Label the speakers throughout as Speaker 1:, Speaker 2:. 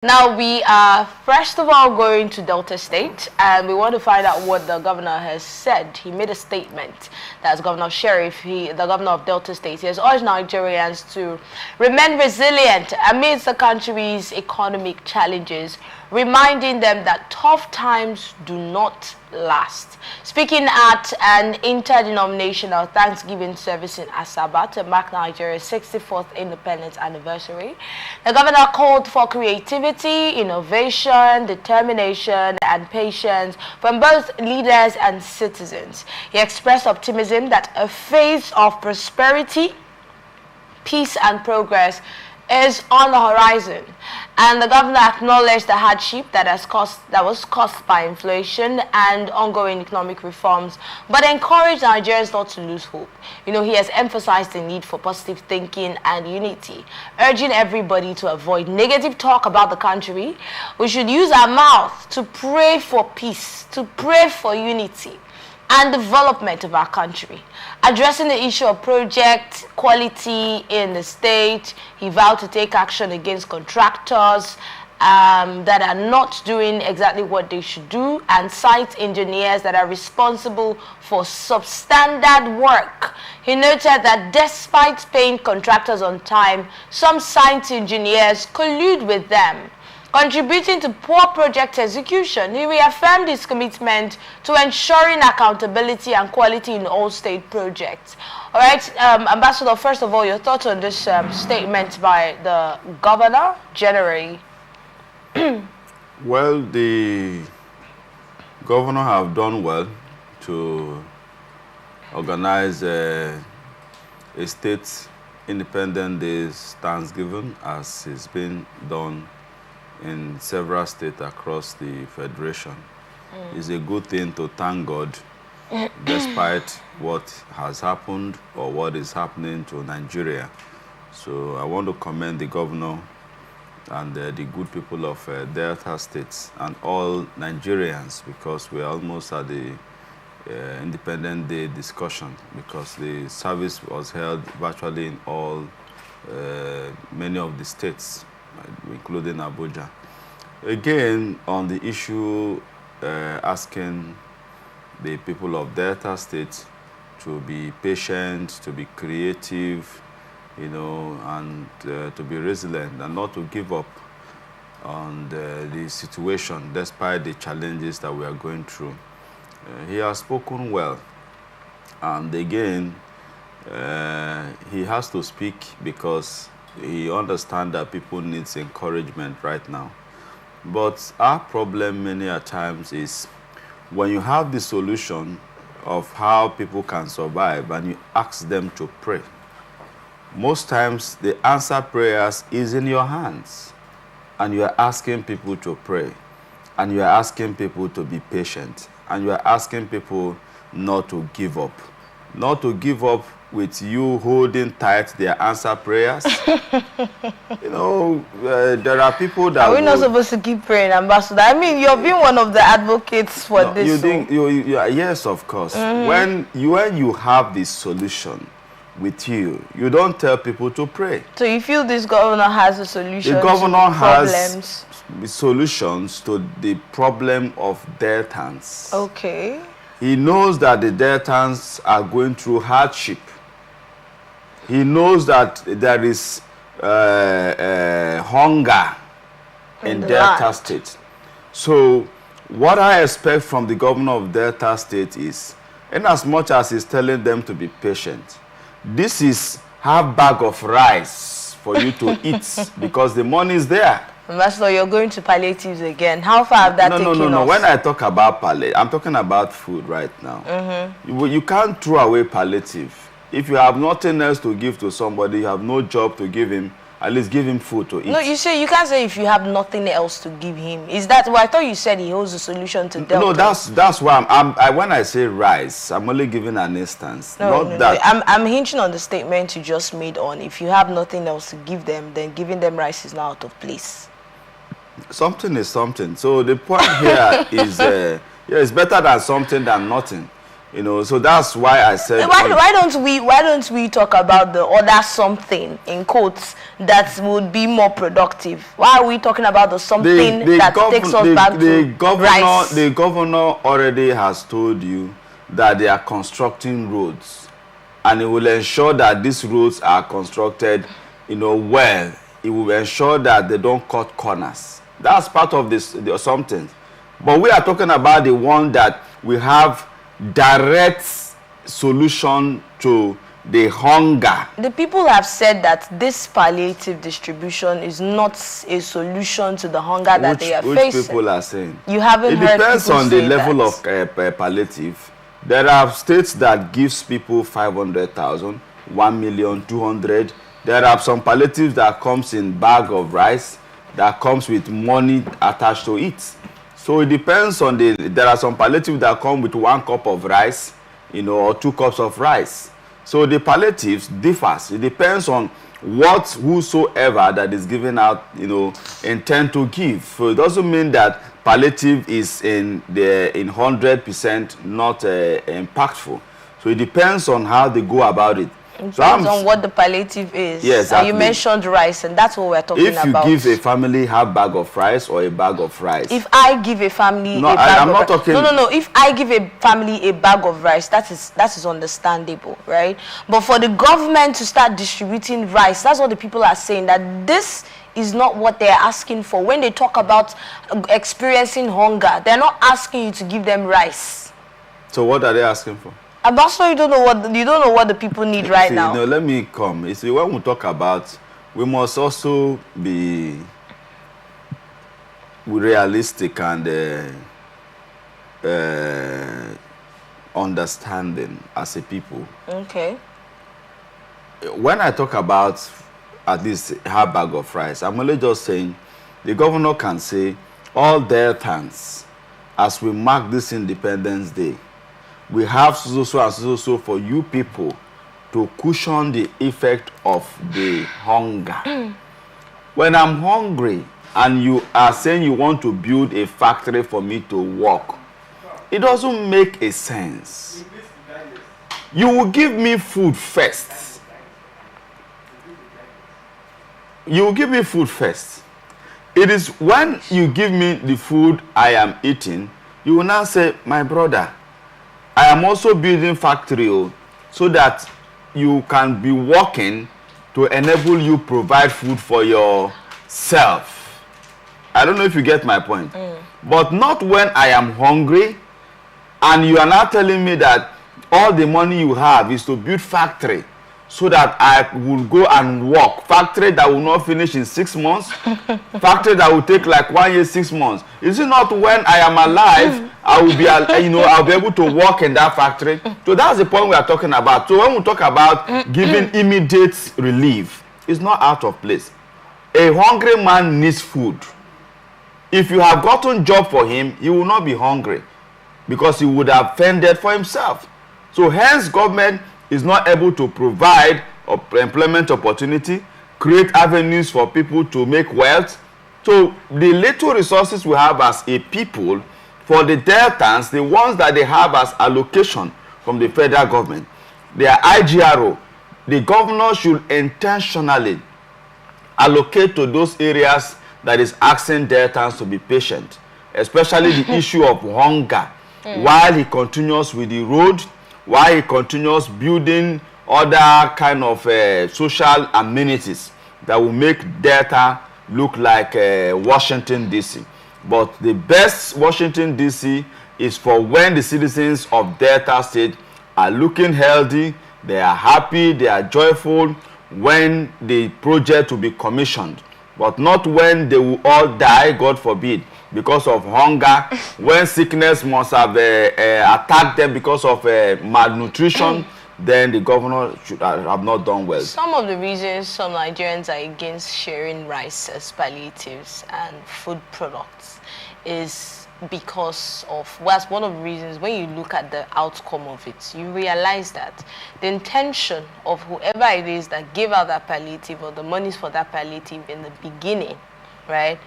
Speaker 1: Now we are first of all going to Delta State, and we want to find out what the governor has said. He made a statement. That's Governor Sheriff, the governor of Delta State. He has urged Nigerians to remain resilient amidst the country's economic challenges, reminding them that tough times do not last. Speaking at an interdenominational Thanksgiving service in Asaba to mark Nigeria's 64th independence anniversary, the governor called for creativity, innovation, determination, and patience from both leaders and citizens. He expressed optimism that a phase of prosperity, peace, and progress is on the horizon, and the governor acknowledged the hardship that was caused by inflation and ongoing economic reforms, but encouraged Nigerians not to lose hope. He has emphasized the need for positive thinking and unity, urging everybody to avoid negative talk about the country. We should use our mouth to pray for peace, to pray for unity and development of our country. Addressing the issue of project quality in the state, he vowed to take action against contractors that are not doing exactly what they should do, and site engineers that are responsible for substandard work. He noted that despite paying contractors on time, some site engineers collude with them, contributing to poor project execution. He reaffirmed his commitment to ensuring accountability and quality in all state projects. All right, Ambassador, first of all, your thoughts on this statement by the governor generally?
Speaker 2: Well, the governor have done well to organize a state independent days Thanksgiving, as it's been done in several states across the federation. It's a good thing to thank God despite what has happened or what is happening to Nigeria. So I want to commend the governor and the good people of Delta States and all Nigerians, because we are almost at the Independent Day discussion, because the service was held virtually in all many of the states, including Abuja. Again, on the issue asking the people of Delta State to be patient, to be creative, and to be resilient and not to give up on the situation despite the challenges that we are going through. He has spoken well, and again, he has to speak because he understands that people need encouragement right now. But our problem many a times is when you have the solution of how people can survive and you ask them to pray, most times the answer prayers is in your hands, and you are asking people to pray, and you are asking people to be patient, and you are asking people not to give up. Not to give up with you holding tight their answer prayers. There are people that...
Speaker 1: Are we not supposed to keep praying, Ambassador? I mean, you've been one of the advocates for this.
Speaker 2: Yes, of course. When you have this solution with you, you don't tell people to pray.
Speaker 1: So you feel this governor has a solution
Speaker 2: the governor
Speaker 1: to the problems?
Speaker 2: Has solutions to the problem of Deltans.
Speaker 1: Okay.
Speaker 2: He knows that the Deltans are going through hardship. He knows that there is hunger in Delta State. So what I expect from the governor of Delta State is, in as much as he's telling them to be patient, this is half bag of rice for you to eat because the money is there.
Speaker 1: Ambassador, you're going to palliatives again. How far have that taken
Speaker 2: No.
Speaker 1: us?
Speaker 2: When I talk about palliative, I'm talking about food right now. You can't throw away palliative. If you have nothing else to give to somebody, you have no job to give him, at least give him food to eat.
Speaker 1: No, you can't say if you have nothing else to give him. Is that why I thought you said he holds a solution to Delta?
Speaker 2: No, that's why when I say rice, I'm only giving an instance.
Speaker 1: No. I'm hinging on the statement you just made on if you have nothing else to give them, then giving them rice is now out of place.
Speaker 2: Something is something. So the point here is, it's better than something than nothing. You know, so that's why I said.
Speaker 1: Why don't we talk about the other something in quotes that would be more productive? Why are we talking about the something that takes us back to rice?
Speaker 2: The governor already has told you that they are constructing roads, and it will ensure that these roads are constructed, you know, well. It will ensure that they don't cut corners. That's part of this something. But we are talking about the one that we have direct solution to the hunger.
Speaker 1: The people have said that this palliative distribution is not a solution to the hunger that they are facing.
Speaker 2: Which people are saying?
Speaker 1: You haven't heard people say that.
Speaker 2: It depends on the level of palliative. There are states that gives people 500,000, 1 million, 200. There are some palliatives that comes in bag of rice, that comes with money attached to it. So it depends on there are some palliatives that come with 1 cup of rice, you know, or 2 cups of rice. So the palliatives differs. It depends on what whosoever that is given out, you know, intend to give. So it doesn't mean that palliative is in 100% not impactful. So it depends on how they go about it.
Speaker 1: It depends on what the palliative is.
Speaker 2: Yes, exactly.
Speaker 1: You mentioned rice, and that's what we're talking about.
Speaker 2: If you give a family half bag of rice or a bag of rice.
Speaker 1: If I give a family a bag of rice. No. If I give a family a bag of rice, that is understandable, right? But for the government to start distributing rice, that's what the people are saying, that this is not what they're asking for. When they talk about experiencing hunger, they're not asking you to give them rice.
Speaker 2: So what are they asking for?
Speaker 1: Ambassador, you don't know what the people need right now.
Speaker 2: No, let me come. You see, when we talk about, we must also be realistic and understanding as a people.
Speaker 1: Okay.
Speaker 2: When I talk about at least half bag of rice, I'm only just saying the governor can say all their thanks as we mark this Independence Day. We have so for you people to cushion the effect of the hunger. When I'm hungry and you are saying you want to build a factory for me to work, it doesn't make a sense. You will give me food first. You will give me food first. It is when you give me the food I am eating, you will now say, my brother, I am also building factory so that you can be working to enable you provide food for yourself. I don't know if you get my point. But not when I am hungry and you are now telling me that all the money you have is to build factory so that I will go and work. Factory that will not finish in 6 months. Factory that will take like 1 year, 6 months. Is it not when I am alive, I will be, I'll be able to work in that factory? So that's the point we are talking about. So when we talk about giving immediate relief, it's not out of place. A hungry man needs food. If you have gotten job for him, he will not be hungry because he would have fended for himself. So hence government is not able to provide employment opportunity, create avenues for people to make wealth. So the little resources we have as a people, for the deltans, the ones that they have as allocation from the federal government, their IGRO, the governor should intentionally allocate to those areas that is asking deltans to be patient, especially the issue of hunger, while he continues with the road, while he continues building other kind of social amenities that will make Delta look like Washington, D.C. But the best Washington, D.C. is for when the citizens of Delta State are looking healthy, they are happy, they are joyful, when the project will be commissioned. But not when they will all die, God forbid, because of hunger, when sickness must have attacked them because of malnutrition, then the governor should have not done well.
Speaker 1: Some of the reasons some Nigerians are against sharing rice as palliatives and food products is because of, well, that's one of the reasons when you look at the outcome of it, you realize that the intention of whoever it is that gave out that palliative or the monies for that palliative in the beginning, right,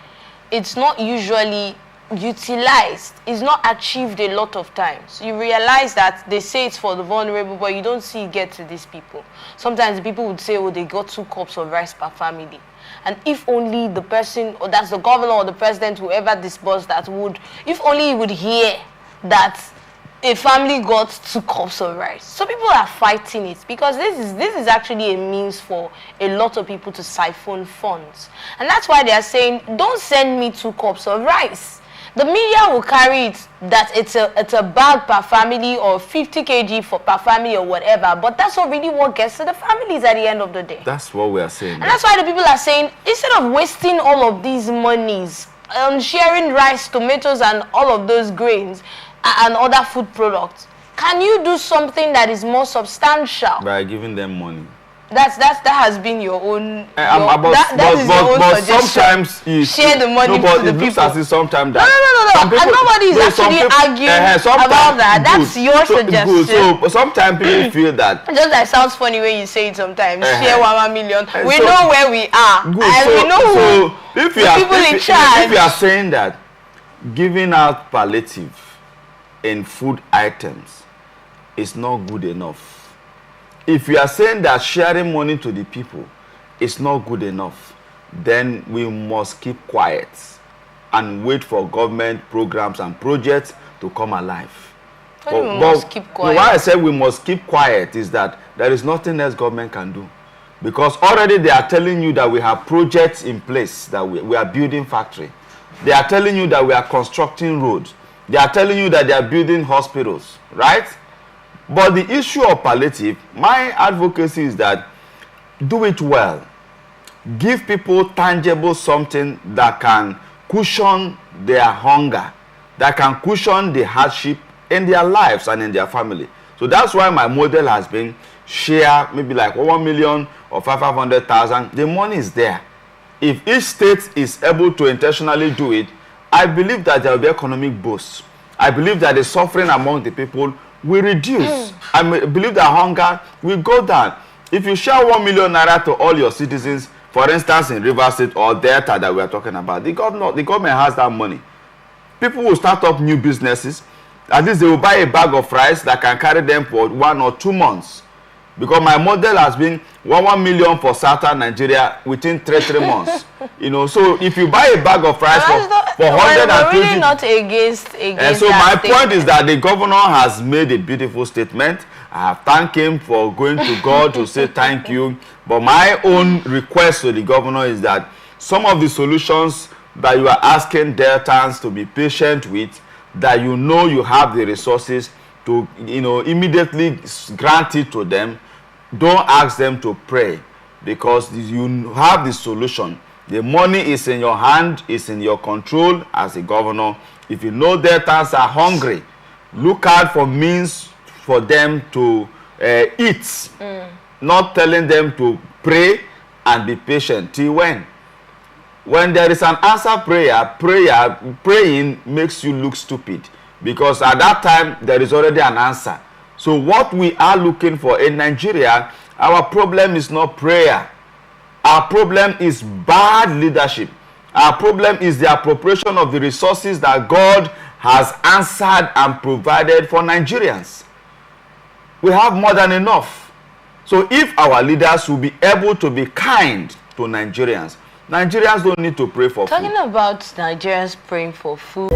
Speaker 1: it's not usually utilized is not achieved a lot of times. You realize that they say it's for the vulnerable, but you don't see it get to these people. Sometimes people would say, oh, they got 2 cups of rice per family. And if only the person, or that's the governor or the president, whoever disbursed that would, if only he would hear that a family got 2 cups of rice. So people are fighting it because this is actually a means for a lot of people to siphon funds. And that's why they are saying, don't send me 2 cups of rice. The media will carry it that it's a bag per family or 50 kg per family or whatever, but that's not really what gets to the families at the end of the day.
Speaker 2: That's what we are saying.
Speaker 1: And that's why the people are saying, instead of wasting all of these monies on sharing rice, tomatoes, and all of those grains and other food products, can you do something that is more substantial?
Speaker 2: By giving them money.
Speaker 1: That has been your own.
Speaker 2: But sometimes you
Speaker 1: share the money to the people.
Speaker 2: As if sometimes that
Speaker 1: no. And nobody is actually arguing about that. That's your suggestion.
Speaker 2: So sometimes people feel that.
Speaker 1: Just that sounds funny when you say it sometimes. Share 1 million. We know where we are.
Speaker 2: Good.
Speaker 1: And we know
Speaker 2: so if you
Speaker 1: people in charge.
Speaker 2: If you are saying that giving out palliative in food items is not good enough. If you are saying that sharing money to the people is not good enough, then we must keep quiet and wait for government programs and projects to come alive.
Speaker 1: We must keep quiet.
Speaker 2: Why I said we must keep quiet is that there is nothing else government can do. Because already they are telling you that we have projects in place, that we are building factory. They are telling you that we are constructing roads. They are telling you that they are building hospitals, right? But the issue of palliative, my advocacy is that do it well. Give people tangible something that can cushion their hunger, that can cushion the hardship in their lives and in their family. So that's why my model has been share maybe like 1 million or 500,000. The money is there. If each state is able to intentionally do it, I believe that there will be economic boost. I believe that the suffering among the people will reduce. I believe that hunger will go down. If you share 1 million naira to all your citizens, for instance in Rivers State or Delta that we are talking about, the government has that money. People will start up new businesses. At least they will buy a bag of rice that can carry them for 1 or 2 months. Because my model has been 1 million for southern Nigeria within 3 months. You know, so if you buy a bag of rice for 120,
Speaker 1: we're really not against
Speaker 2: so my point is that the governor has made a beautiful statement. I have thanked him for going to God to say thank you. But my own request to the governor is that some of the solutions that you are asking Deltans to be patient with, that you know you have the resources to, you know, immediately grant it to them. Don't ask them to pray, because you have the solution. The money is in your hand, is in your control as a governor. If you know Deltans are hungry, look out for means for them to eat. Not telling them to pray and be patient. Till when? When there is an answer praying makes you look stupid. Because at that time, there is already an answer. So what we are looking for in Nigeria, our problem is not prayer. Our problem is bad leadership. Our problem is the appropriation of the resources that God has answered and provided for Nigerians. We have more than enough. So if our leaders will be able to be kind to Nigerians, Nigerians don't need to pray for food.
Speaker 1: Talking about Nigerians praying for food.